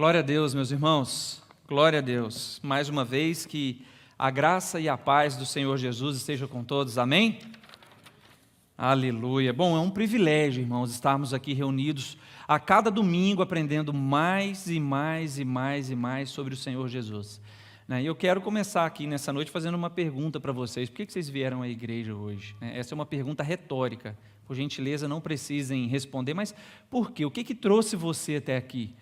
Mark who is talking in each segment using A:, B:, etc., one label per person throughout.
A: Glória a Deus, meus irmãos, glória a Deus. Mais uma vez, que a graça e a paz do Senhor Jesus estejam com todos, amém? Aleluia. Bom, é um privilégio, irmãos, estarmos aqui reunidos a cada domingo aprendendo mais e mais e mais e mais sobre o Senhor Jesus. E eu quero começar aqui nessa noite fazendo uma pergunta para vocês. Por que vocês vieram à igreja hoje? Essa é uma pergunta retórica. Por gentileza, não precisem responder, mas por quê? O que trouxe você até aqui?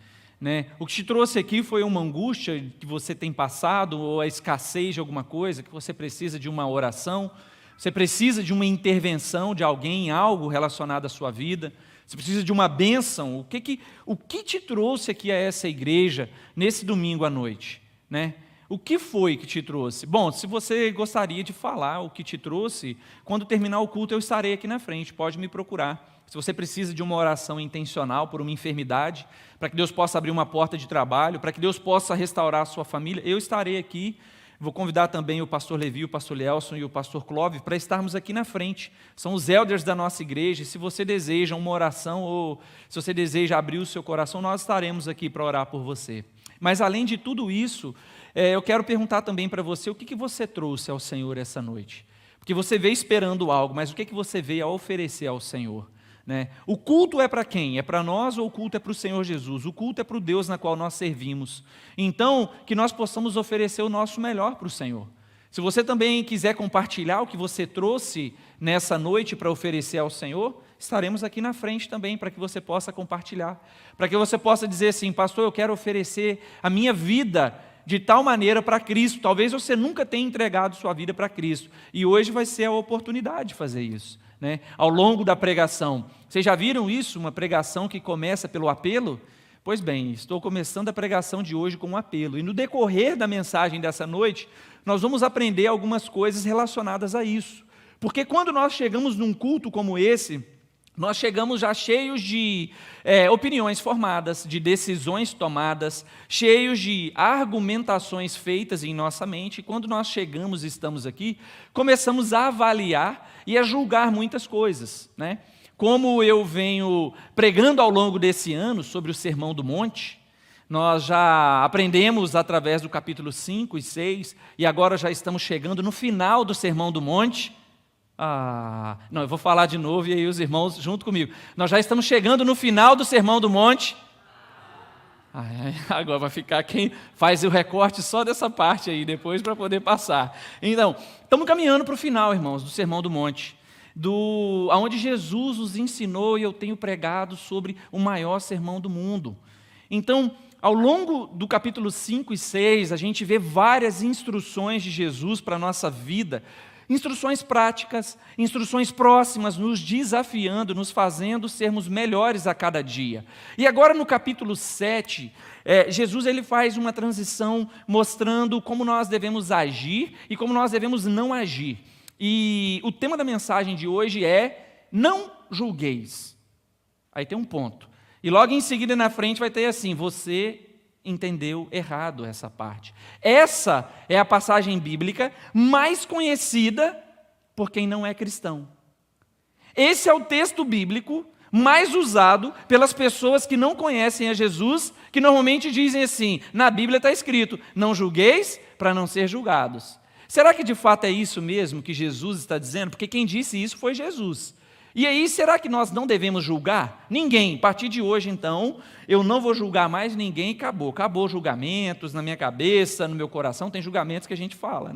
A: O que te trouxe aqui foi uma angústia que você tem passado, ou a escassez de alguma coisa, que você precisa de uma oração, você precisa de uma intervenção de alguém em algo relacionado à sua vida, você precisa de uma bênção. O que te trouxe aqui a essa igreja nesse domingo à noite? O que foi que te trouxe? Bom, se você gostaria de falar o que te trouxe, quando terminar o culto eu estarei aqui na frente, pode me procurar. Se você precisa de uma oração intencional por uma enfermidade, para que Deus possa abrir uma porta de trabalho, para que Deus possa restaurar a sua família, eu estarei aqui. Vou convidar também o pastor Levi, o pastor Lelson e o pastor Clóvis para estarmos aqui na frente. São os elders da nossa igreja. Se você deseja uma oração ou se você deseja abrir o seu coração, nós estaremos aqui para orar por você. Mas além de tudo isso, eu quero perguntar também para você o que você trouxe ao Senhor essa noite. Porque você veio esperando algo, mas o que você veio a oferecer ao Senhor? O culto é para quem? É para nós ou o culto é para o Senhor Jesus? O culto é para o Deus na qual nós servimos. Então, que nós possamos oferecer o nosso melhor para o Senhor. Se você também quiser compartilhar o que você trouxe nessa noite para oferecer ao Senhor, estaremos aqui na frente também para que você possa compartilhar. Para que você possa dizer assim, pastor, eu quero oferecer a minha vida de tal maneira para Cristo. Talvez você nunca tenha entregado sua vida para Cristo. E hoje vai ser a oportunidade de fazer isso. Ao longo da pregação. Vocês já viram isso? Uma pregação que começa pelo apelo? Pois bem, estou começando a pregação de hoje com um apelo. E no decorrer da mensagem dessa noite, nós vamos aprender algumas coisas relacionadas a isso. Porque quando nós chegamos num culto como esse, nós chegamos já cheios de opiniões formadas, de decisões tomadas, cheios de argumentações feitas em nossa mente. E quando nós chegamos e estamos aqui, começamos a avaliar e a julgar muitas coisas. Como eu venho pregando ao longo desse ano sobre o Sermão do Monte, nós já aprendemos através do capítulo 5 e 6, e agora já estamos chegando no final do Sermão do Monte. Não, eu vou falar de novo e aí os irmãos junto comigo. Nós já estamos chegando no final do Sermão do Monte. Agora vai ficar quem faz o recorte só dessa parte aí depois para poder passar. Então, estamos caminhando para o final, irmãos, do Sermão do Monte, onde Jesus nos ensinou e eu tenho pregado sobre o maior sermão do mundo. Então, ao longo do capítulo 5 e 6, a gente vê várias instruções de Jesus para a nossa vida, instruções práticas, instruções próximas, nos desafiando, nos fazendo sermos melhores a cada dia. E agora no capítulo 7, Jesus ele faz uma transição mostrando como nós devemos agir e como nós devemos não agir. E o tema da mensagem de hoje é: não julgueis. Aí tem um ponto. E logo em seguida na frente vai ter assim: você entendeu errado essa parte. Essa é a passagem bíblica mais conhecida por quem não é cristão. Esse é o texto bíblico mais usado pelas pessoas que não conhecem a Jesus, que normalmente dizem assim: na Bíblia está escrito, não julgueis para não ser julgados. Será que de fato é isso mesmo que Jesus está dizendo? Porque quem disse isso foi Jesus. E aí, será que nós não devemos julgar? Ninguém. A partir de hoje, então, eu não vou julgar mais ninguém e acabou. Acabou julgamentos na minha cabeça, no meu coração. Tem julgamentos que a gente fala,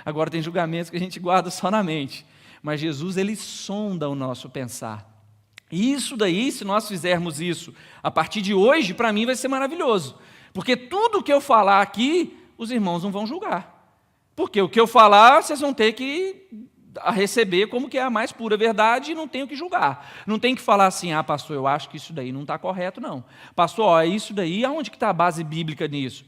A: Agora tem julgamentos que a gente guarda só na mente. Mas Jesus, ele sonda o nosso pensar. E isso daí, se nós fizermos isso a partir de hoje, para mim vai ser maravilhoso. Porque tudo que eu falar aqui, os irmãos não vão julgar. Porque o que eu falar, vocês vão ter que receber como que é a mais pura verdade e não tenho que julgar. Não tem que falar assim: pastor, eu acho que isso daí não está correto, não. Pastor, isso daí, aonde que está a base bíblica nisso?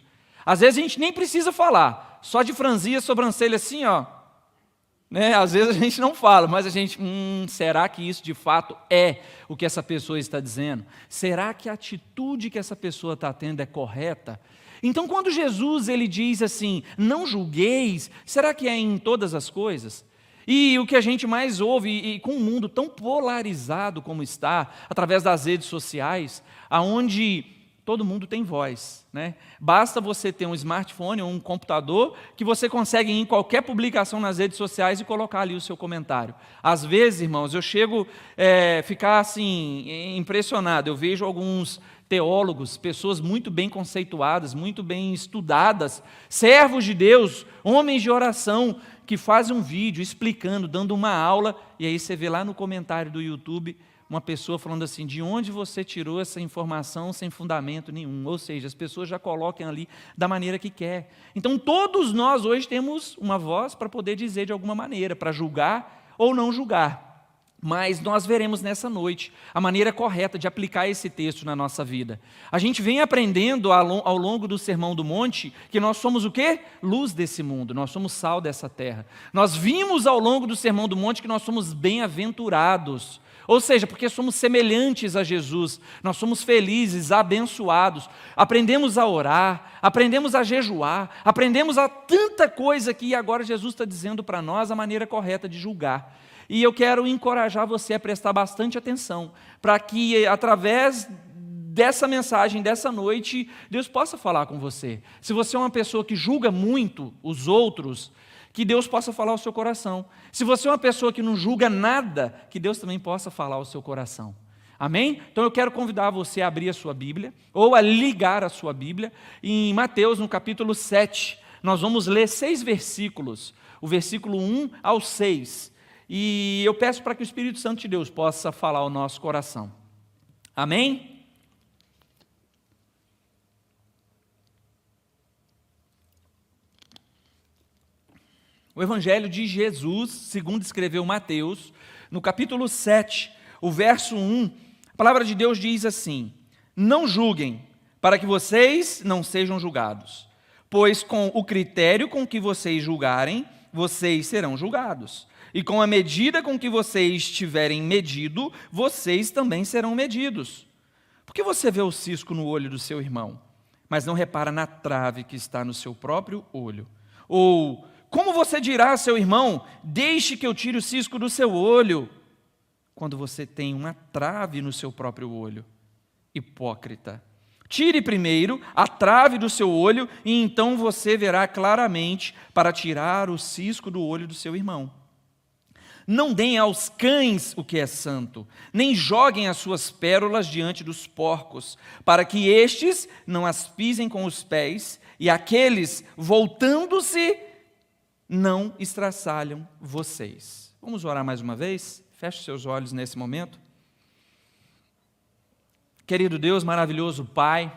A: Às vezes a gente nem precisa falar, só de franzir a sobrancelha assim, Às vezes a gente não fala, mas a gente, será que isso de fato é o que essa pessoa está dizendo? Será que a atitude que essa pessoa está tendo é correta? Então, quando Jesus ele diz assim, não julgueis, será que é em todas as coisas? E o que a gente mais ouve, e com um mundo tão polarizado como está, através das redes sociais, onde todo mundo tem voz, né? Basta você ter um smartphone ou um computador que você consegue ir em qualquer publicação nas redes sociais e colocar ali o seu comentário. Às vezes, irmãos, eu chego a ficar assim, impressionado. Eu vejo alguns teólogos, pessoas muito bem conceituadas, muito bem estudadas, servos de Deus, homens de oração, que fazem um vídeo explicando, dando uma aula, e aí você vê lá no comentário do YouTube uma pessoa falando assim: de onde você tirou essa informação sem fundamento nenhum? Ou seja, as pessoas já colocam ali da maneira que quer. Então todos nós hoje temos uma voz para poder dizer de alguma maneira, para julgar ou não julgar. Mas nós veremos nessa noite a maneira correta de aplicar esse texto na nossa vida. A gente vem aprendendo ao longo do Sermão do Monte que nós somos o quê? Luz desse mundo, nós somos sal dessa terra. Nós vimos ao longo do Sermão do Monte que nós somos bem-aventurados. Ou seja, porque somos semelhantes a Jesus, nós somos felizes, abençoados, aprendemos a orar, aprendemos a jejuar, aprendemos a tanta coisa que agora Jesus está dizendo para nós a maneira correta de julgar. E eu quero encorajar você a prestar bastante atenção, para que através dessa mensagem, dessa noite, Deus possa falar com você. Se você é uma pessoa que julga muito os outros, que Deus possa falar ao seu coração. Se você é uma pessoa que não julga nada, que Deus também possa falar ao seu coração. Amém? Então eu quero convidar você a abrir a sua Bíblia, ou a ligar a sua Bíblia, em Mateus, no capítulo 7. Nós vamos ler 6 versículos, o versículo 1 ao 6. E eu peço para que o Espírito Santo de Deus possa falar ao nosso coração. Amém? O Evangelho de Jesus, segundo escreveu Mateus, no capítulo 7, o verso 1, a palavra de Deus diz assim: não julguem, para que vocês não sejam julgados, pois com o critério com que vocês julgarem, vocês serão julgados, e com a medida com que vocês tiverem medido, vocês também serão medidos. Por que você vê o cisco no olho do seu irmão, mas não repara na trave que está no seu próprio olho? Ou como você dirá a seu irmão: deixe que eu tire o cisco do seu olho, quando você tem uma trave no seu próprio olho? Hipócrita, tire primeiro a trave do seu olho, e então você verá claramente para tirar o cisco do olho do seu irmão. Não deem aos cães o que é santo, nem joguem as suas pérolas diante dos porcos, para que estes não as pisem com os pés, e aqueles, voltando-se, não estraçalham vocês. Vamos orar mais uma vez? Feche seus olhos nesse momento. Querido Deus, maravilhoso Pai,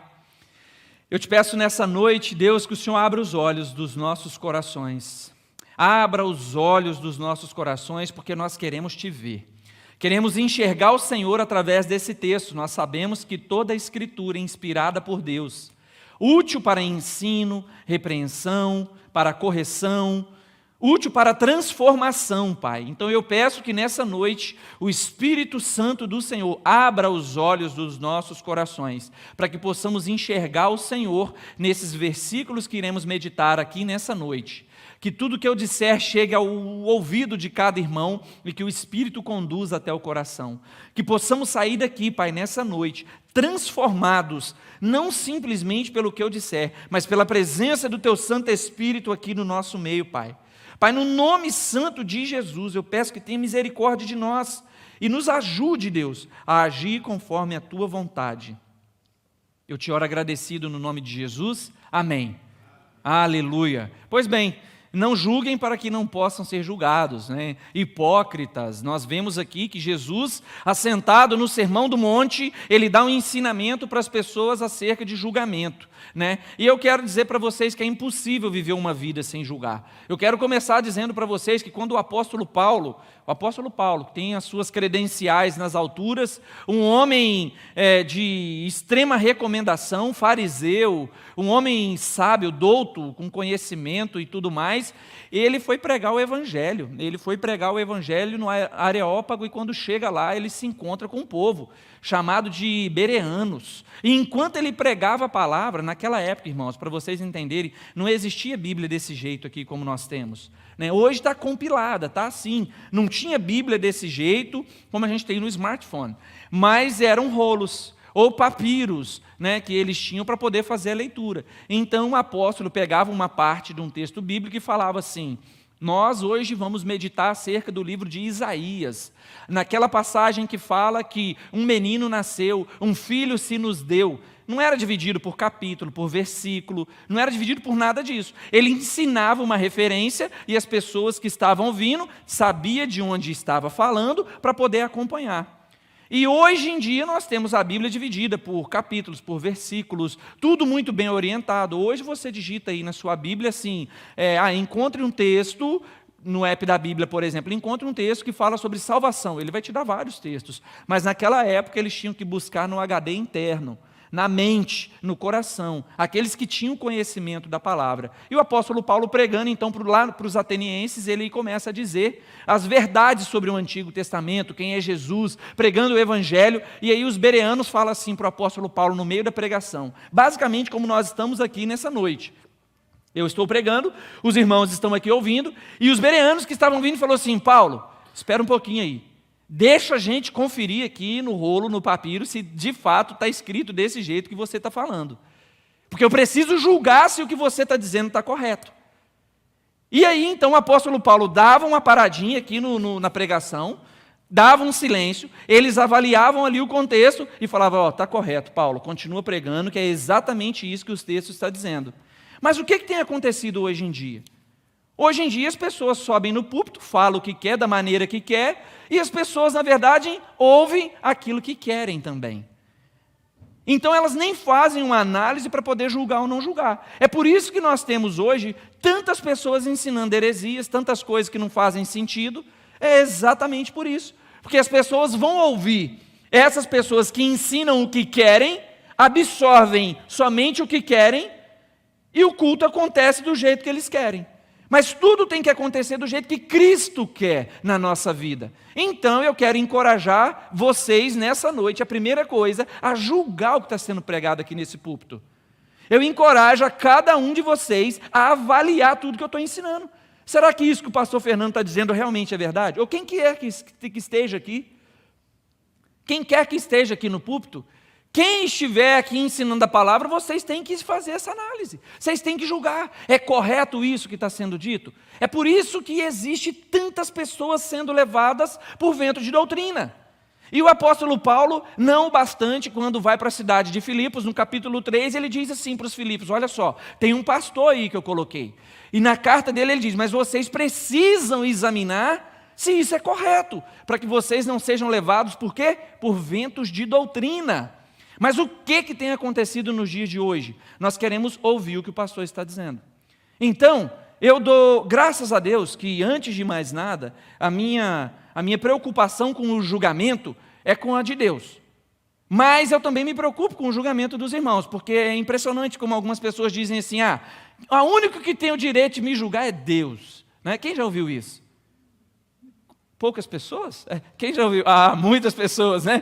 A: eu te peço nessa noite, Deus, que o Senhor abra os olhos dos nossos corações. Abra os olhos dos nossos corações, porque nós queremos te ver. Queremos enxergar o Senhor através desse texto. Nós sabemos que toda a Escritura é inspirada por Deus, útil para ensino, repreensão, para correção, útil para transformação, Pai. Então eu peço que nessa noite o Espírito Santo do Senhor abra os olhos dos nossos corações, para que possamos enxergar o Senhor nesses versículos que iremos meditar aqui nessa noite. Que tudo que eu disser chegue ao ouvido de cada irmão e que o Espírito conduza até o coração. Que possamos sair daqui, Pai, nessa noite, transformados, não simplesmente pelo que eu disser, mas pela presença do Teu Santo Espírito aqui no nosso meio, Pai. Pai, no nome santo de Jesus, eu peço que tenha misericórdia de nós e nos ajude, Deus, a agir conforme a Tua vontade. Eu te oro agradecido no nome de Jesus. Amém. Aleluia. Pois bem, não julguem para que não possam ser julgados, né? Hipócritas. Nós vemos aqui que Jesus, assentado no Sermão do Monte, ele dá um ensinamento para as pessoas acerca de julgamento, né? E eu quero dizer para vocês que é impossível viver uma vida sem julgar. Eu quero começar dizendo para vocês que quando o apóstolo Paulo, que tem as suas credenciais nas alturas, um homem de extrema recomendação, fariseu, um homem sábio, douto, com conhecimento e tudo mais, ele foi pregar o Evangelho. Ele foi pregar o Evangelho no Areópago, e quando chega lá, ele se encontra com um povo chamado de bereanos. E enquanto ele pregava a palavra, naquela época, irmãos, para vocês entenderem, não existia Bíblia desse jeito aqui como nós temos, né? Hoje está compilada, está assim. Não tinha Bíblia desse jeito como a gente tem no smartphone, mas eram rolos. ou papiros, né, que eles tinham para poder fazer a leitura. Então o apóstolo pegava uma parte de um texto bíblico e falava assim: nós hoje vamos meditar acerca do livro de Isaías, naquela passagem que fala que um menino nasceu, um filho se nos deu. Não era dividido por capítulo, por versículo, não era dividido por nada disso. Ele ensinava uma referência e as pessoas que estavam ouvindo sabiam de onde estava falando para poder acompanhar. E hoje em dia nós temos a Bíblia dividida por capítulos, por versículos, tudo muito bem orientado. Hoje você digita aí na sua Bíblia assim, encontre um texto, no app da Bíblia, por exemplo, encontre um texto que fala sobre salvação. Ele vai te dar vários textos, mas naquela época eles tinham que buscar no HD interno, na mente, no coração, aqueles que tinham conhecimento da palavra. E o apóstolo Paulo pregando então lá para os atenienses, ele começa a dizer as verdades sobre o Antigo Testamento, quem é Jesus, pregando o Evangelho, e aí os bereanos falam assim para o apóstolo Paulo no meio da pregação, basicamente como nós estamos aqui nessa noite. Eu estou pregando, os irmãos estão aqui ouvindo, e os bereanos que estavam vindo falaram assim: Paulo, espera um pouquinho aí, deixa a gente conferir aqui no rolo, no papiro, se de fato está escrito desse jeito que você está falando. Porque eu preciso julgar se o que você está dizendo está correto. E aí, então, o apóstolo Paulo dava uma paradinha aqui na pregação, dava um silêncio, eles avaliavam ali o contexto e falavam: está correto, Paulo, continua pregando, que é exatamente isso que os textos estão dizendo. Mas o que tem acontecido hoje em dia? Hoje em dia as pessoas sobem no púlpito, falam o que quer, da maneira que quer, e as pessoas, na verdade, ouvem aquilo que querem também. Então elas nem fazem uma análise para poder julgar ou não julgar. É por isso que nós temos hoje tantas pessoas ensinando heresias, tantas coisas que não fazem sentido. É exatamente por isso. Porque as pessoas vão ouvir essas pessoas que ensinam o que querem, absorvem somente o que querem, e o culto acontece do jeito que eles querem. Mas tudo tem que acontecer do jeito que Cristo quer na nossa vida. Então eu quero encorajar vocês nessa noite, a primeira coisa, a julgar o que está sendo pregado aqui nesse púlpito. Eu encorajo a cada um de vocês a avaliar tudo que eu estou ensinando. Será que isso que o pastor Fernando está dizendo realmente é verdade? Ou quem quer que esteja aqui? Quem quer que esteja aqui no púlpito? Quem estiver aqui ensinando a palavra, vocês têm que fazer essa análise. Vocês têm que julgar. É correto isso que está sendo dito? É por isso que existe tantas pessoas sendo levadas por vento de doutrina. E o apóstolo Paulo, não bastante, quando vai para a cidade de Filipos, no capítulo 3, ele diz assim para os Filipos: olha só, tem um pastor aí que eu coloquei. E na carta dele ele diz: mas vocês precisam examinar se isso é correto, para que vocês não sejam levados, por quê? Por ventos de doutrina. Mas o que tem acontecido nos dias de hoje? Nós queremos ouvir o que o pastor está dizendo. Então, eu dou graças a Deus que, antes de mais nada, a minha preocupação com o julgamento é com a de Deus. Mas eu também me preocupo com o julgamento dos irmãos, porque é impressionante como algumas pessoas dizem assim: o único que tem o direito de me julgar é Deus. Né? Quem já ouviu isso? Poucas pessoas? Quem já ouviu? Muitas pessoas, né?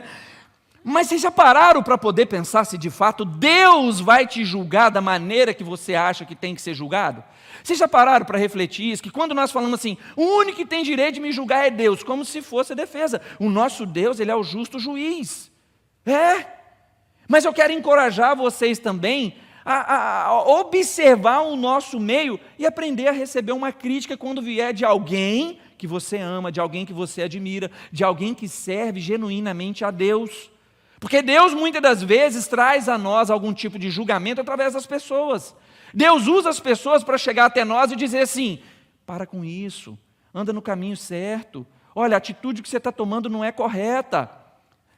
A: Mas vocês já pararam para poder pensar se de fato Deus vai te julgar da maneira que você acha que tem que ser julgado? Vocês já pararam para refletir isso? Que quando nós falamos assim, o único que tem direito de me julgar é Deus, como se fosse a defesa. O nosso Deus, ele é o justo juiz. Mas eu quero encorajar vocês também a observar o nosso meio e aprender a receber uma crítica quando vier de alguém que você ama, de alguém que você admira, de alguém que serve genuinamente a Deus. Porque Deus muitas das vezes traz a nós algum tipo de julgamento através das pessoas. Deus usa as pessoas para chegar até nós e dizer assim: para com isso, anda no caminho certo, olha, a atitude que você está tomando não é correta.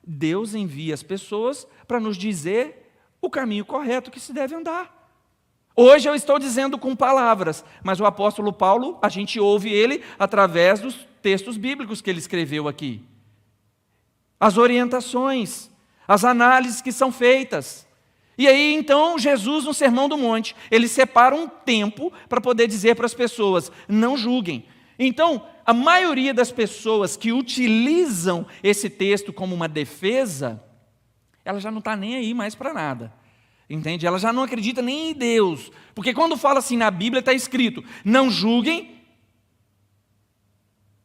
A: Deus envia as pessoas para nos dizer o caminho correto que se deve andar. Hoje eu estou dizendo com palavras, mas o apóstolo Paulo, a gente ouve ele através dos textos bíblicos que ele escreveu aqui. As orientações, as análises que são feitas. E aí, então, Jesus, no Sermão do Monte, ele separa um tempo para poder dizer para as pessoas: não julguem. Então, a maioria das pessoas que utilizam esse texto como uma defesa, ela já não está nem aí mais para nada. Entende? Ela já não acredita nem em Deus. Porque quando fala assim na Bíblia, está escrito: não julguem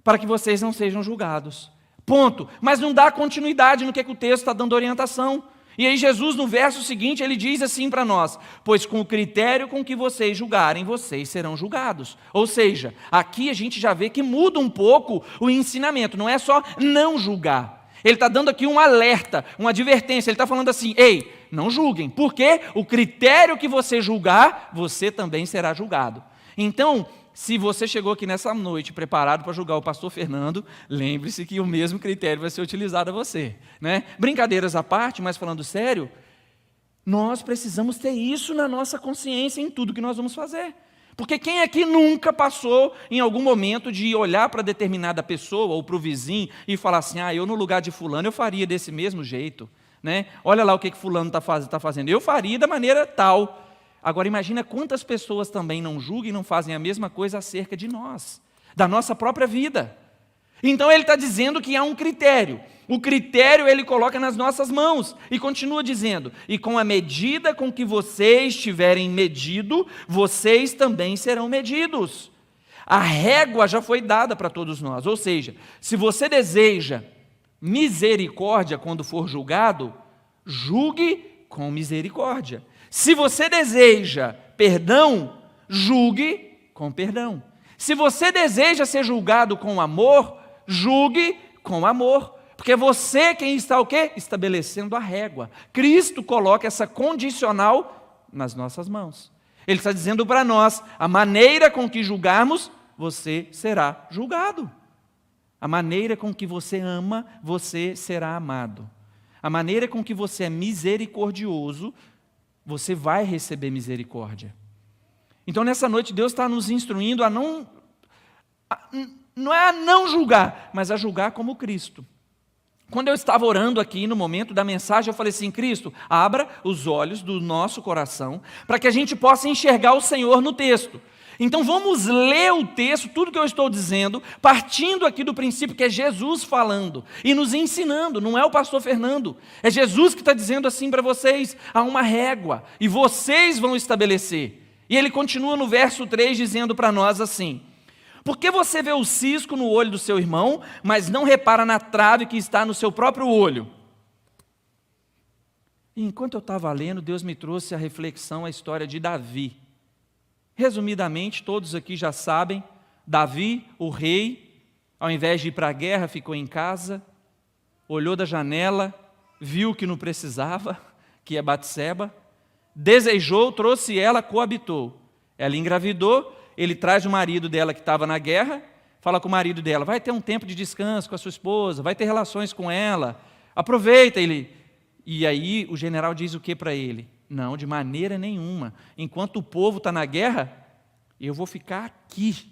A: para que vocês não sejam julgados. Ponto. Mas não dá continuidade no que o texto está dando orientação. E aí Jesus, no verso seguinte, ele diz assim para nós: pois com o critério com que vocês julgarem, vocês serão julgados. Ou seja, aqui a gente já vê que muda um pouco o ensinamento, não é só não julgar. Ele está dando aqui um alerta, uma advertência, ele está falando assim: ei, não julguem, porque o critério que você julgar, você também será julgado. Então, se você chegou aqui nessa noite preparado para julgar o pastor Fernando, lembre-se que o mesmo critério vai ser utilizado a você, né? Brincadeiras à parte, mas falando sério, nós precisamos ter isso na nossa consciência em tudo que nós vamos fazer. Porque quem aqui nunca passou em algum momento de olhar para determinada pessoa ou para o vizinho e falar assim: eu no lugar de fulano eu faria desse mesmo jeito, né? Olha lá o que fulano está fazendo, eu faria da maneira tal. Agora imagina quantas pessoas também não julgam e não fazem a mesma coisa acerca de nós, da nossa própria vida. Então ele está dizendo que há um critério. O critério ele coloca nas nossas mãos e continua dizendo: e com a medida com que vocês tiverem medido, vocês também serão medidos. A régua já foi dada para todos nós, ou seja, se você deseja misericórdia quando for julgado, julgue com misericórdia. Se você deseja perdão, julgue com perdão. Se você deseja ser julgado com amor, julgue com amor. Porque você quem está o quê? Estabelecendo a régua. Cristo coloca essa condicional nas nossas mãos. Ele está dizendo para nós: a maneira com que julgarmos, você será julgado. A maneira com que você ama, você será amado. A maneira com que você é misericordioso, você vai receber misericórdia. Então, nessa noite, Deus está nos instruindo não é a não julgar, mas a julgar como Cristo. Quando eu estava orando aqui no momento da mensagem, eu falei assim: Cristo, abra os olhos do nosso coração para que a gente possa enxergar o Senhor no texto. Então vamos ler o texto, tudo que eu estou dizendo, partindo aqui do princípio que é Jesus falando e nos ensinando, não é o pastor Fernando, é Jesus que está dizendo assim para vocês: há uma régua e vocês vão estabelecer. E ele continua no verso 3 dizendo para nós assim: por que você vê o cisco no olho do seu irmão, mas não repara na trave que está no seu próprio olho? E enquanto eu estava lendo, Deus me trouxe a reflexão, a história de Davi. Resumidamente, todos aqui já sabem, Davi, o rei, ao invés de ir para a guerra, ficou em casa, olhou da janela, viu que não precisava, que é Batseba, desejou, trouxe ela, coabitou. Ela engravidou, ele traz o marido dela que estava na guerra, fala com o marido dela: vai ter um tempo de descanso com a sua esposa, vai ter relações com ela, aproveita. E aí o general diz o que para ele? Não, de maneira nenhuma. Enquanto o povo está na guerra, eu vou ficar aqui.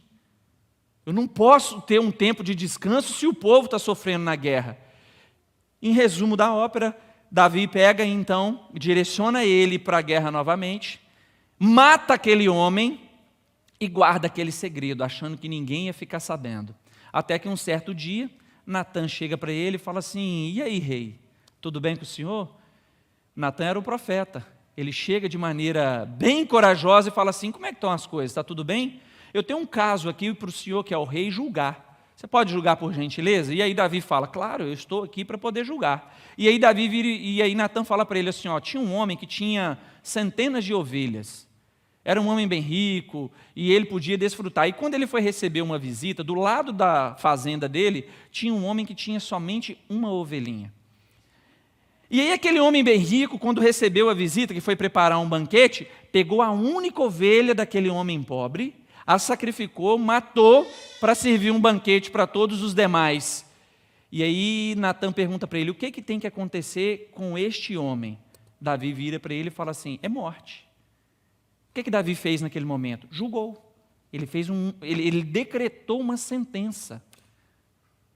A: Eu não posso ter um tempo de descanso se o povo está sofrendo na guerra. Em resumo da ópera, Davi pega então, direciona ele para a guerra novamente, mata aquele homem e guarda aquele segredo, achando que ninguém ia ficar sabendo. Até que um certo dia, Natã chega para ele e fala assim: e aí, rei, tudo bem com o senhor? Natã era o profeta. Ele chega de maneira bem corajosa e fala assim: como é que estão as coisas? Está tudo bem? Eu tenho um caso aqui para o senhor, que é o rei, julgar. Você pode julgar por gentileza? E aí Davi fala: claro, eu estou aqui para poder julgar. E aí Natã fala para ele assim: tinha um homem que tinha centenas de ovelhas. Era um homem bem rico e ele podia desfrutar. E quando ele foi receber uma visita, do lado da fazenda dele, tinha um homem que tinha somente uma ovelhinha. E aí aquele homem bem rico, quando recebeu a visita, que foi preparar um banquete, pegou a única ovelha daquele homem pobre, a sacrificou, matou para servir um banquete para todos os demais. E aí Natã pergunta para ele: o que tem que acontecer com este homem? Davi vira para ele e fala assim: é morte. O que Davi fez naquele momento? Julgou. Ele decretou uma sentença.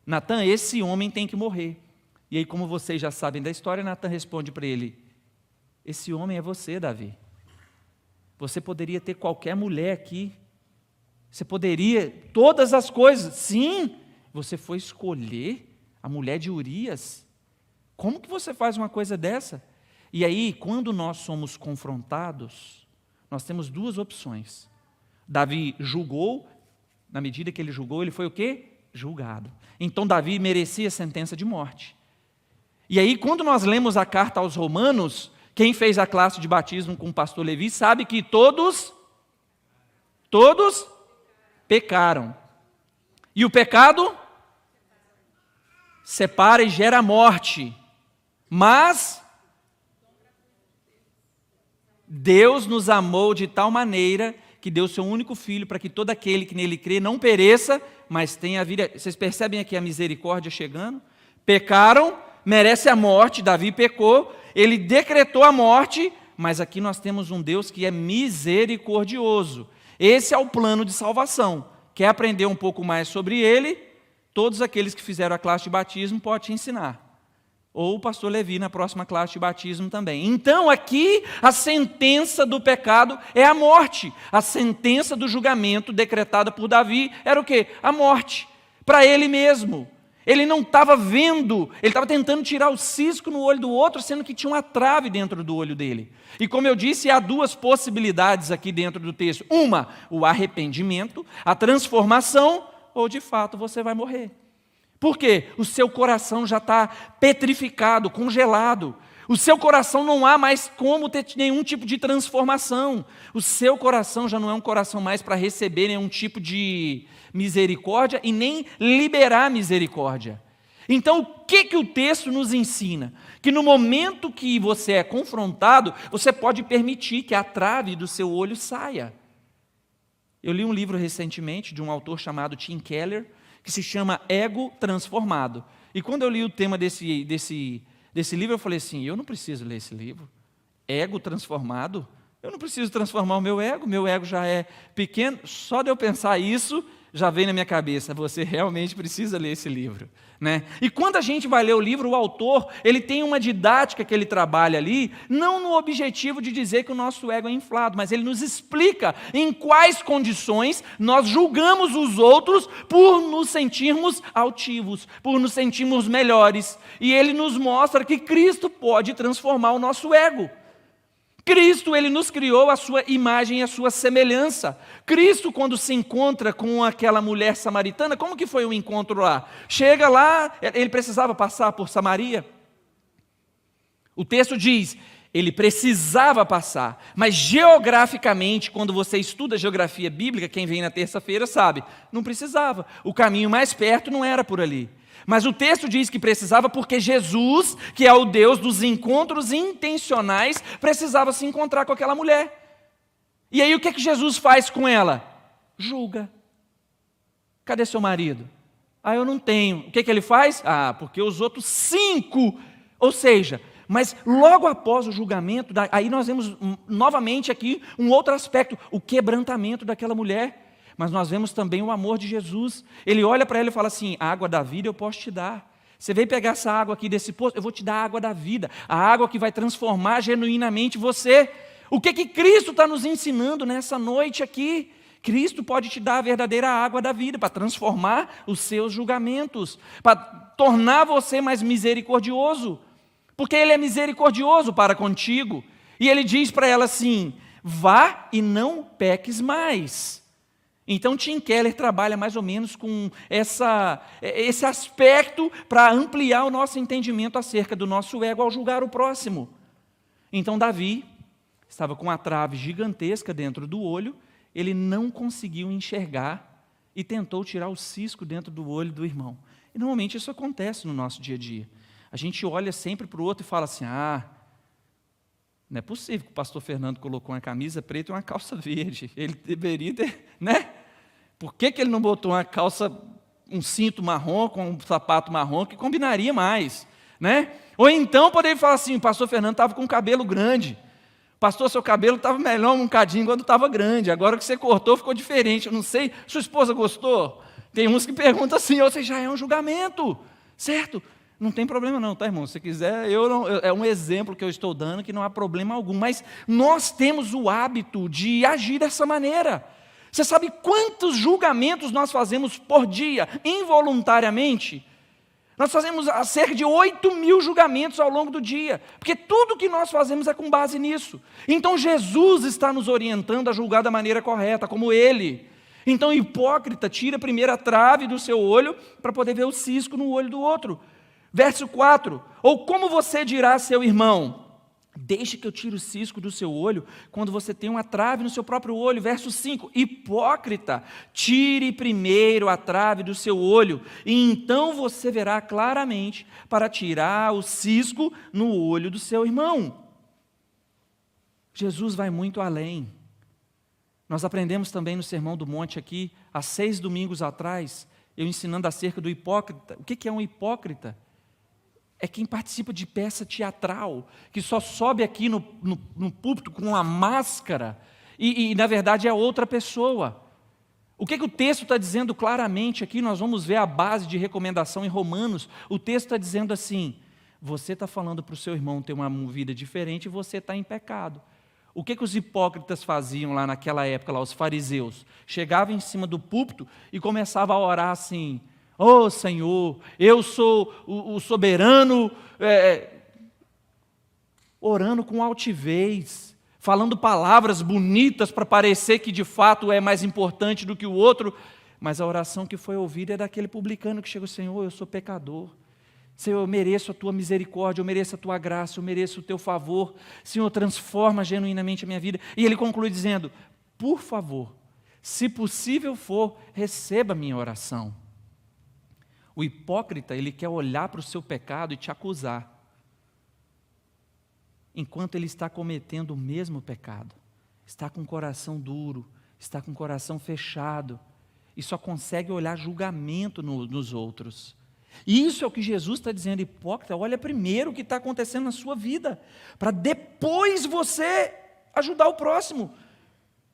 A: Natã, esse homem tem que morrer. E aí, como vocês já sabem da história, Natã responde para ele: esse homem é você, Davi. Você poderia ter qualquer mulher aqui. Você poderia, todas as coisas. Sim, você foi escolher a mulher de Urias. Como que você faz uma coisa dessa? E aí, quando nós somos confrontados, nós temos duas opções. Davi julgou, na medida que ele julgou, ele foi o quê? Julgado. Então Davi merecia a sentença de morte. E aí, quando nós lemos a carta aos Romanos, quem fez a classe de batismo com o pastor Levi sabe que todos pecaram. E o pecado separa e gera morte. Mas Deus nos amou de tal maneira que deu seu único filho para que todo aquele que nele crê não pereça, mas tenha a vida. Vocês percebem aqui a misericórdia chegando? Pecaram, merece a morte, Davi pecou, ele decretou a morte, mas aqui nós temos um Deus que é misericordioso. Esse é o plano de salvação. Quer aprender um pouco mais sobre ele? Todos aqueles que fizeram a classe de batismo podem te ensinar. Ou o pastor Levi na próxima classe de batismo também. Então aqui a sentença do pecado é a morte. A sentença do julgamento decretada por Davi era o quê? A morte. Para ele mesmo. Ele não estava vendo, ele estava tentando tirar o cisco no olho do outro, sendo que tinha uma trave dentro do olho dele. E como eu disse, há duas possibilidades aqui dentro do texto. Uma, o arrependimento, a transformação, ou de fato você vai morrer. Por quê? O seu coração já está petrificado, congelado. O seu coração não há mais como ter nenhum tipo de transformação. O seu coração já não é um coração mais para receber nenhum tipo de misericórdia e nem liberar misericórdia. Então, o que o texto nos ensina? Que no momento que você é confrontado, você pode permitir que a trave do seu olho saia. Eu li um livro recentemente de um autor chamado Tim Keller, que se chama Ego Transformado. E quando eu li o tema desse livro, eu falei assim, eu não preciso ler esse livro. Ego transformado? Eu não preciso transformar o meu ego já é pequeno. Só de eu pensar isso, já vem na minha cabeça, você realmente precisa ler esse livro. Né? E quando a gente vai ler o livro, o autor, ele tem uma didática que ele trabalha ali, não no objetivo de dizer que o nosso ego é inflado, mas ele nos explica em quais condições nós julgamos os outros por nos sentirmos altivos, por nos sentirmos melhores. E ele nos mostra que Cristo pode transformar o nosso ego. Cristo, ele nos criou a sua imagem e a sua semelhança. Cristo, quando se encontra com aquela mulher samaritana, como que foi o encontro lá? Chega lá, ele precisava passar por Samaria. O texto diz, ele precisava passar, mas geograficamente, quando você estuda geografia bíblica, quem vem na terça-feira sabe, não precisava. O caminho mais perto não era por ali. Mas o texto diz que precisava porque Jesus, que é o Deus dos encontros intencionais, precisava se encontrar com aquela mulher. E aí o que Jesus faz com ela? Julga. Cadê seu marido? Ah, eu não tenho. O que ele faz? Ah, porque os outros 5. Ou seja, mas logo após o julgamento, aí nós vemos novamente aqui um outro aspecto, o quebrantamento daquela mulher. Mas nós vemos também o amor de Jesus. Ele olha para ela e fala assim, a água da vida eu posso te dar. Você veio pegar essa água aqui desse poço, eu vou te dar a água da vida. A água que vai transformar genuinamente você. O que Cristo está nos ensinando nessa noite aqui? Cristo pode te dar a verdadeira água da vida, para transformar os seus julgamentos, para tornar você mais misericordioso. Porque Ele é misericordioso para contigo. E Ele diz para ela assim, vá e não peques mais. Então, Tim Keller trabalha mais ou menos com esse aspecto para ampliar o nosso entendimento acerca do nosso ego ao julgar o próximo. Então, Davi estava com uma trave gigantesca dentro do olho, ele não conseguiu enxergar e tentou tirar o cisco dentro do olho do irmão. E normalmente isso acontece no nosso dia a dia. A gente olha sempre para o outro e fala assim, não é possível que o pastor Fernando colocou uma camisa preta e uma calça verde. Ele deveria ter, né? Por que ele não botou uma calça, um cinto marrom com um sapato marrom que combinaria mais, né? Ou então poderia falar assim, o pastor Fernando estava com o cabelo grande. Pastor, seu cabelo estava melhor um cadinho quando estava grande. Agora que você cortou ficou diferente. Eu não sei, sua esposa gostou? Tem uns que perguntam assim, ou seja, já é um julgamento, certo? Não tem problema não, tá, irmão? Se quiser, é um exemplo que eu estou dando que não há problema algum. Mas nós temos o hábito de agir dessa maneira. Você sabe quantos julgamentos nós fazemos por dia, involuntariamente? Nós fazemos cerca de 8.000 julgamentos ao longo do dia, porque tudo que nós fazemos é com base nisso. Então Jesus está nos orientando a julgar da maneira correta, como Ele. Então o hipócrita tira primeiro a trave do seu olho para poder ver o cisco no olho do outro. Verso 4, ou como você dirá a seu irmão, deixe que eu tire o cisco do seu olho, quando você tem uma trave no seu próprio olho. Verso 5, hipócrita, tire primeiro a trave do seu olho, e então você verá claramente para tirar o cisco no olho do seu irmão. Jesus vai muito além. Nós aprendemos também no Sermão do Monte aqui, há 6 domingos atrás, eu ensinando acerca do hipócrita. O que é um hipócrita? É quem participa de peça teatral, que só sobe aqui no púlpito com uma máscara e na verdade é outra pessoa. O que o texto está dizendo claramente aqui? Nós vamos ver a base de recomendação em Romanos. O texto está dizendo assim, você está falando para o seu irmão ter uma vida diferente e você está em pecado. O que os hipócritas faziam lá naquela época, lá, os fariseus? Chegavam em cima do púlpito e começavam a orar assim, ó Senhor, eu sou o soberano, orando com altivez, falando palavras bonitas para parecer que de fato é mais importante do que o outro, mas a oração que foi ouvida é daquele publicano que chega, Senhor, eu sou pecador, Senhor, eu mereço a Tua misericórdia, eu mereço a Tua graça, eu mereço o Teu favor, Senhor, transforma genuinamente a minha vida. E ele conclui dizendo, por favor, se possível for, receba a minha oração. O hipócrita, ele quer olhar para o seu pecado e te acusar, enquanto ele está cometendo o mesmo pecado, está com o coração duro, está com o coração fechado, e só consegue olhar julgamento nos outros. E isso é o que Jesus está dizendo, hipócrita, olha primeiro o que está acontecendo na sua vida, para depois você ajudar o próximo.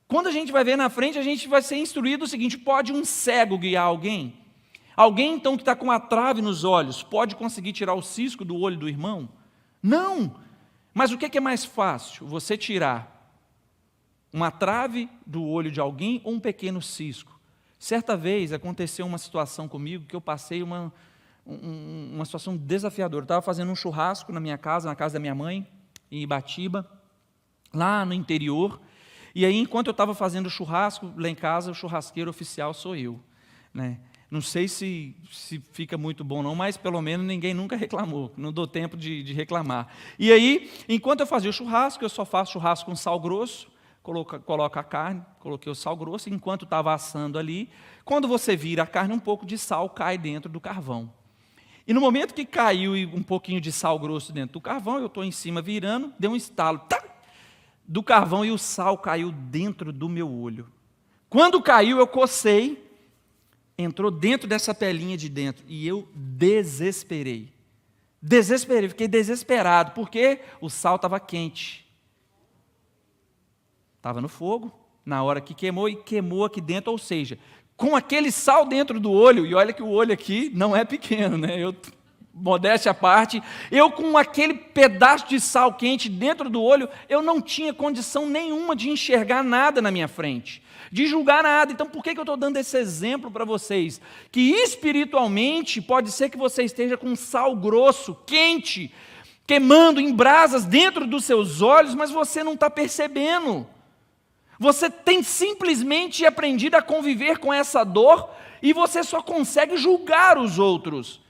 A: Quando a gente vai ver na frente, a gente vai ser instruído o seguinte, pode um cego guiar alguém? Alguém então que está com uma trave nos olhos, pode conseguir tirar o cisco do olho do irmão? Não! Mas o que é mais fácil? Você tirar uma trave do olho de alguém ou um pequeno cisco? Certa vez aconteceu uma situação comigo que eu passei uma situação desafiadora. Eu estava fazendo um churrasco na minha casa, na casa da minha mãe, em Ibatiba, lá no interior. E aí, enquanto eu estava fazendo o churrasco, lá em casa, o churrasqueiro oficial sou eu, né? Não sei se fica muito bom não, mas pelo menos ninguém nunca reclamou, não dou tempo de reclamar. E aí, enquanto eu fazia o churrasco, eu só faço churrasco com sal grosso, coloco a carne, coloquei o sal grosso, enquanto estava assando ali, quando você vira a carne, um pouco de sal cai dentro do carvão. E no momento que caiu um pouquinho de sal grosso dentro do carvão, eu estou em cima virando, deu um estalo do carvão e o sal caiu dentro do meu olho. Quando caiu, eu cocei, entrou dentro dessa pelinha de dentro e eu desesperei, fiquei desesperado, porque o sal estava quente, estava no fogo, na hora que queimou e queimou aqui dentro, ou seja, com aquele sal dentro do olho, e olha que o olho aqui não é pequeno, né? Modéstia à parte, eu com aquele pedaço de sal quente dentro do olho, eu não tinha condição nenhuma de enxergar nada na minha frente, de julgar nada. Então por que eu estou dando esse exemplo para vocês? Que espiritualmente pode ser que você esteja com sal grosso, quente, queimando em brasas dentro dos seus olhos, mas você não está percebendo. Você tem simplesmente aprendido a conviver com essa dor e você só consegue julgar os outros.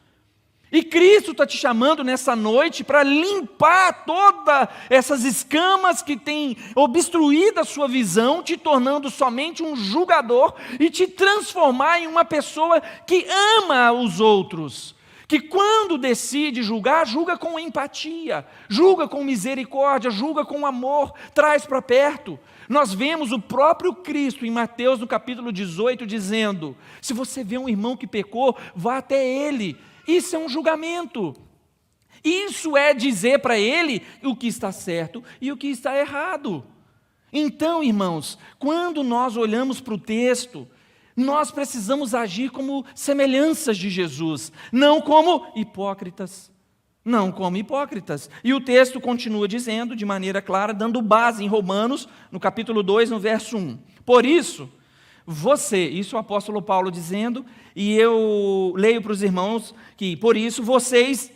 A: E Cristo está te chamando nessa noite para limpar todas essas escamas que têm obstruído a sua visão, te tornando somente um julgador e te transformar em uma pessoa que ama os outros. Que quando decide julgar, julga com empatia, julga com misericórdia, julga com amor, traz para perto. Nós vemos o próprio Cristo em Mateus no capítulo 18 dizendo, se você vê um irmão que pecou, vá até ele. Isso é um julgamento. Isso é dizer para ele o que está certo e o que está errado. Então, irmãos, quando nós olhamos para o texto, nós precisamos agir como semelhanças de Jesus, não como hipócritas. Não como hipócritas. E o texto continua dizendo, de maneira clara, dando base em Romanos, no capítulo 2, no verso 1. Por isso, isso é o apóstolo Paulo dizendo, e eu leio para os irmãos que, por isso, vocês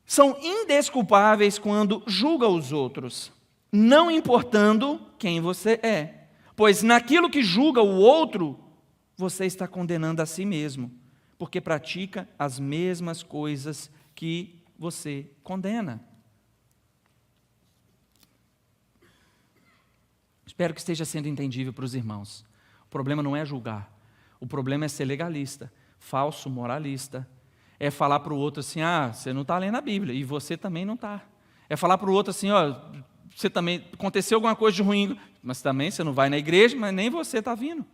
A: são indesculpáveis quando julgam os outros, não importando quem você é. Pois naquilo que julga o outro, você está condenando a si mesmo. porque pratica as mesmas coisas que você condena. Espero que esteja sendo entendível para os irmãos. O problema não é julgar, o problema é ser legalista, falso, moralista. É falar para o outro assim, você não está lendo a Bíblia, e você também não está. É falar para o outro assim, você também, aconteceu alguma coisa de ruim, mas também você não vai na igreja, mas nem você está vindo.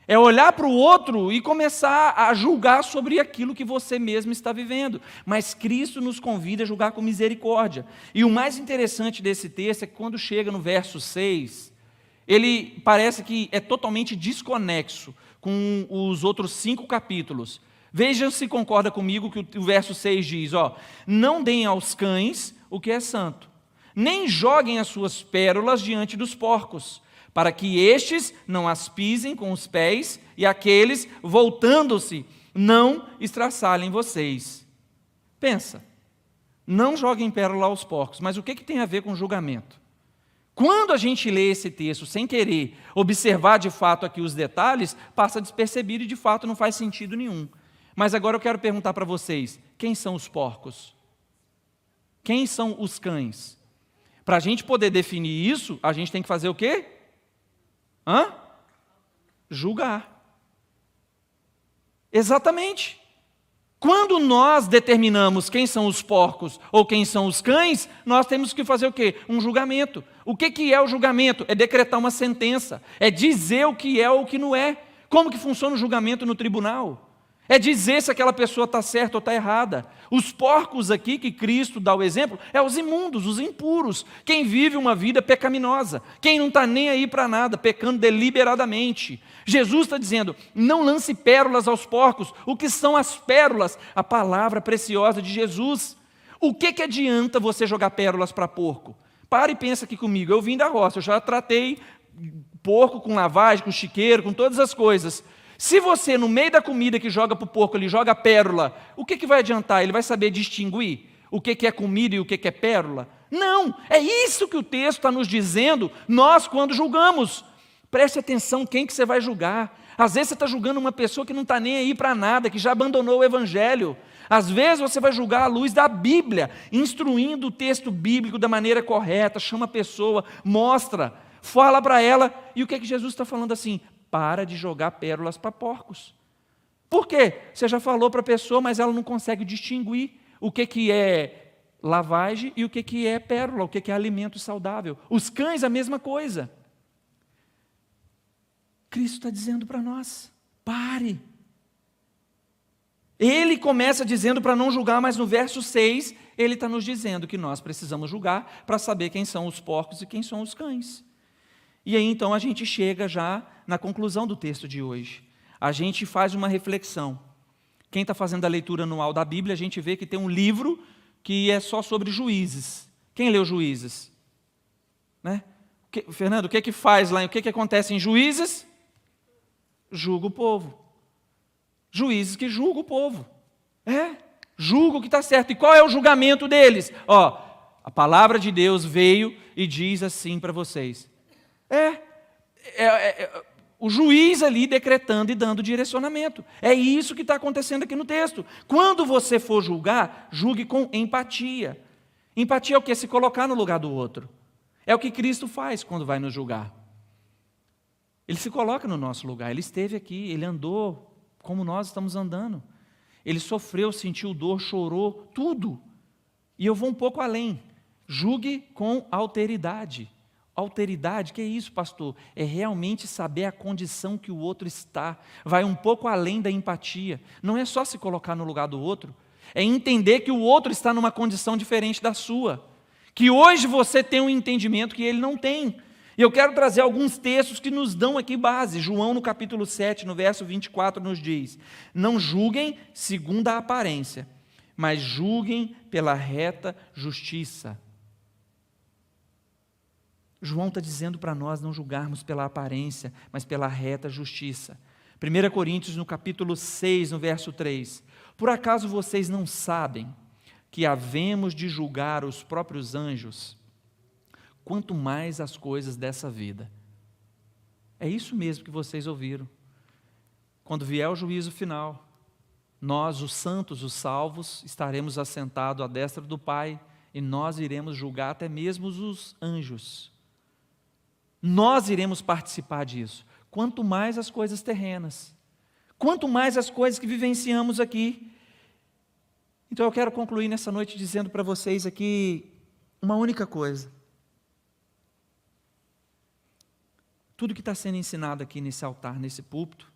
A: É olhar para o outro e começar a julgar sobre aquilo que você mesmo está vivendo. Mas Cristo nos convida a julgar com misericórdia. E o mais interessante desse texto é que quando chega no verso 6, ele parece que é totalmente desconexo com os outros 5 capítulos. Veja se concorda comigo que o verso 6 diz, não deem aos cães o que é santo, nem joguem as suas pérolas diante dos porcos, para que estes não as pisem com os pés e aqueles, voltando-se, não estraçalhem vocês. Pensa, não joguem pérola aos porcos, mas o que tem a ver com julgamento? Quando a gente lê esse texto sem querer observar de fato aqui os detalhes, passa despercebido e de fato não faz sentido nenhum. Mas agora eu quero perguntar para vocês, quem são os porcos? Quem são os cães? Para a gente poder definir isso, a gente tem que fazer o quê? Julgar. Exatamente. Quando nós determinamos quem são os porcos ou quem são os cães, nós temos que fazer o quê? Um julgamento. O que é o julgamento? É decretar uma sentença. É dizer o que é ou o que não é. Como que funciona o julgamento no tribunal? É dizer se aquela pessoa está certa ou está errada. Os porcos aqui, que Cristo dá o exemplo, é os imundos, os impuros. Quem vive uma vida pecaminosa. Quem não está nem aí para nada, pecando deliberadamente. Jesus está dizendo, não lance pérolas aos porcos. O que são as pérolas? A palavra preciosa de Jesus. O que adianta você jogar pérolas para porco? Para e pensa aqui comigo. Eu vim da roça, eu já tratei porco com lavagem, com chiqueiro, com todas as coisas. Se você, no meio da comida que joga para o porco, ele joga pérola, o que vai adiantar? Ele vai saber distinguir o que é comida e o que é pérola? Não, é isso que o texto está nos dizendo, nós quando julgamos. Preste atenção quem que você vai julgar. Às vezes você está julgando uma pessoa que não está nem aí para nada, que já abandonou o Evangelho. Às vezes você vai julgar à luz da Bíblia, instruindo o texto bíblico da maneira correta, chama a pessoa, mostra, fala para ela. E o que Jesus está falando assim? Para de jogar pérolas para porcos. Por quê? Você já falou para a pessoa, mas ela não consegue distinguir o que é lavagem e o que é pérola, o que é alimento saudável. Os cães, a mesma coisa. Cristo está dizendo para nós, pare. Ele começa dizendo para não julgar, mas no verso 6, ele está nos dizendo que nós precisamos julgar para saber quem são os porcos e quem são os cães. E aí então a gente chega já na conclusão do texto de hoje. A gente faz uma reflexão. Quem está fazendo a leitura anual da Bíblia, a gente vê que tem um livro que é só sobre juízes. Quem leu Juízes? Né? Fernando, o que faz lá? O que acontece em Juízes? Julga o povo. Juízes que julgam o povo. Julga o que está certo. E qual é o julgamento deles? A palavra de Deus veio e diz assim para vocês. O juiz ali decretando e dando direcionamento. É isso que está acontecendo aqui no texto. Quando você for julgar, julgue com empatia. Empatia é o que? Se colocar no lugar do outro. É o que Cristo faz quando vai nos julgar. Ele se coloca no nosso lugar. Ele esteve aqui, ele andou como nós estamos andando. Ele sofreu, sentiu dor, chorou, tudo. E eu vou um pouco além. Julgue com alteridade. Alteridade, que é isso, pastor? É realmente saber a condição que o outro está. Vai um pouco além da empatia. Não é só se colocar no lugar do outro. É entender que o outro está numa condição diferente da sua. Que hoje você tem um entendimento que ele não tem. E eu quero trazer alguns textos que nos dão aqui base. João, no capítulo 7, no verso 24, nos diz: não julguem segundo a aparência, mas julguem pela reta justiça. João está dizendo para nós não julgarmos pela aparência, mas pela reta justiça. 1 Coríntios, no capítulo 6, no verso 3. Por acaso vocês não sabem que havemos de julgar os próprios anjos, quanto mais as coisas dessa vida? É isso mesmo que vocês ouviram. quando vier o juízo final, nós, os santos, os salvos, estaremos assentados à destra do Pai e nós iremos julgar até mesmo os anjos. Nós iremos participar disso. Quanto mais as coisas terrenas, quanto mais as coisas que vivenciamos aqui. Então eu quero concluir nessa noite dizendo para vocês aqui uma única coisa. Tudo que está sendo ensinado aqui nesse altar, nesse púlpito,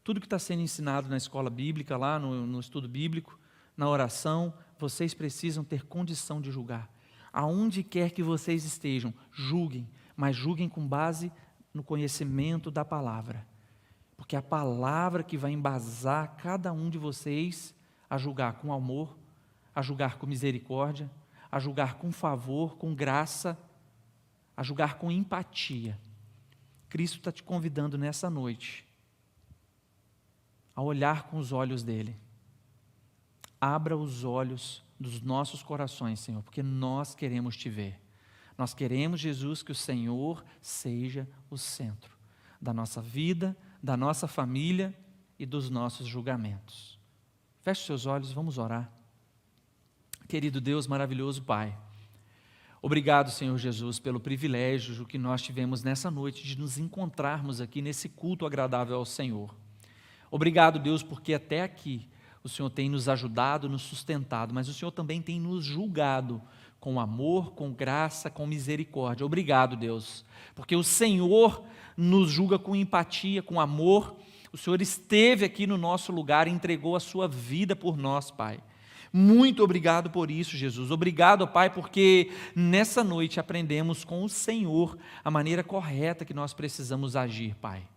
A: tudo que está sendo ensinado na escola bíblica, lá no estudo bíblico, na oração, vocês precisam ter condição de julgar. Aonde quer que vocês estejam, julguem, mas julguem com base no conhecimento da palavra. Porque é a palavra que vai embasar cada um de vocês a julgar com amor, a julgar com misericórdia, a julgar com favor, com graça, a julgar com empatia. Cristo está te convidando nessa noite a olhar com os olhos dele. Abra os olhos dos nossos corações, Senhor, porque nós queremos te ver. Nós queremos, Jesus, que o Senhor seja o centro da nossa vida, da nossa família e dos nossos julgamentos. Feche seus olhos, vamos orar. Querido Deus, maravilhoso Pai, obrigado, Senhor Jesus, pelo privilégio que nós tivemos nessa noite de nos encontrarmos aqui nesse culto agradável ao Senhor. Obrigado, Deus, porque até aqui o Senhor tem nos ajudado, nos sustentado, mas o Senhor também tem nos julgado com amor, com graça, com misericórdia. Obrigado, Deus, porque o Senhor nos julga com empatia, com amor. O Senhor esteve aqui no nosso lugar e entregou a sua vida por nós, Pai. Muito obrigado por isso, Jesus. Obrigado, Pai, porque nessa noite aprendemos com o Senhor a maneira correta que nós precisamos agir, Pai.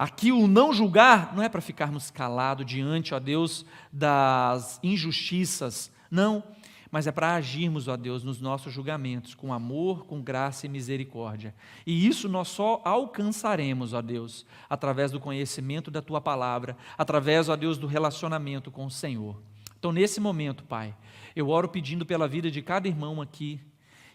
A: Aqui o não julgar não é para ficarmos calados diante, ó Deus, das injustiças, não, mas é para agirmos, ó Deus, nos nossos julgamentos, com amor, com graça e misericórdia. E isso nós só alcançaremos, ó Deus, através do conhecimento da Tua Palavra, através, ó Deus, do relacionamento com o Senhor. Então, nesse momento, Pai, eu oro pedindo pela vida de cada irmão aqui,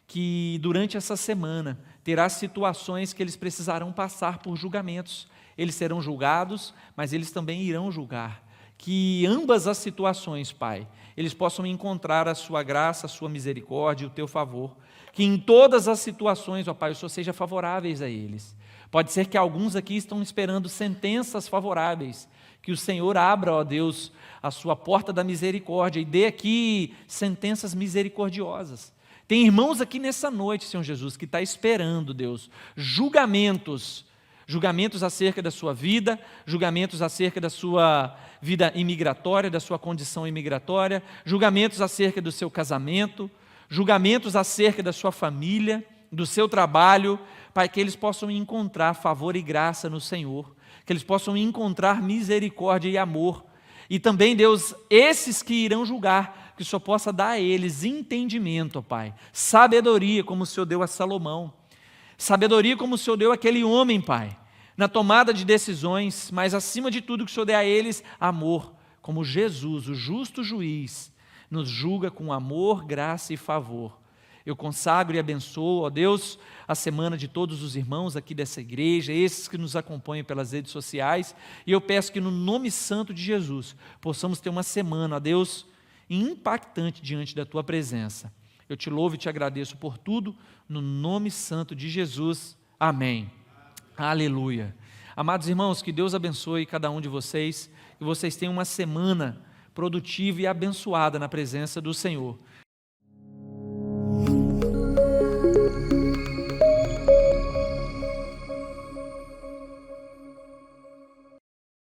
A: que durante essa semana terá situações que eles precisarão passar por julgamentos. Eles serão julgados, mas eles também irão julgar. Que ambas as situações, Pai, eles possam encontrar a Sua graça, a Sua misericórdia e o Teu favor. Que em todas as situações, ó Pai, o Senhor seja favoráveis a eles. Pode ser que alguns aqui estão esperando sentenças favoráveis. Que o Senhor abra, ó Deus, a Sua porta da misericórdia e dê aqui sentenças misericordiosas. Tem irmãos aqui nessa noite, Senhor Jesus, que está esperando, Deus, julgamentos acerca da sua vida, julgamentos acerca da sua vida imigratória, da sua condição imigratória, julgamentos acerca do seu casamento, julgamentos acerca da sua família, do seu trabalho, Pai, que eles possam encontrar favor e graça no Senhor, que eles possam encontrar misericórdia e amor. E também, Deus, esses que irão julgar, que o Senhor possa dar a eles entendimento, ó Pai, sabedoria, como o Senhor deu a Salomão, sabedoria como o Senhor deu àquele homem, Pai, na tomada de decisões, mas acima de tudo que o Senhor dê a eles, amor, como Jesus, o justo juiz, nos julga com amor, graça e favor. Eu consagro e abençoo, ó Deus, a semana de todos os irmãos aqui dessa igreja, esses que nos acompanham pelas redes sociais, e eu peço que no nome santo de Jesus, possamos ter uma semana, ó Deus, impactante diante da Tua presença. Eu te louvo e te agradeço por tudo, no nome santo de Jesus. Amém. Aleluia. Amados irmãos, que Deus abençoe cada um de vocês, que vocês tenham uma semana produtiva e abençoada na presença do Senhor.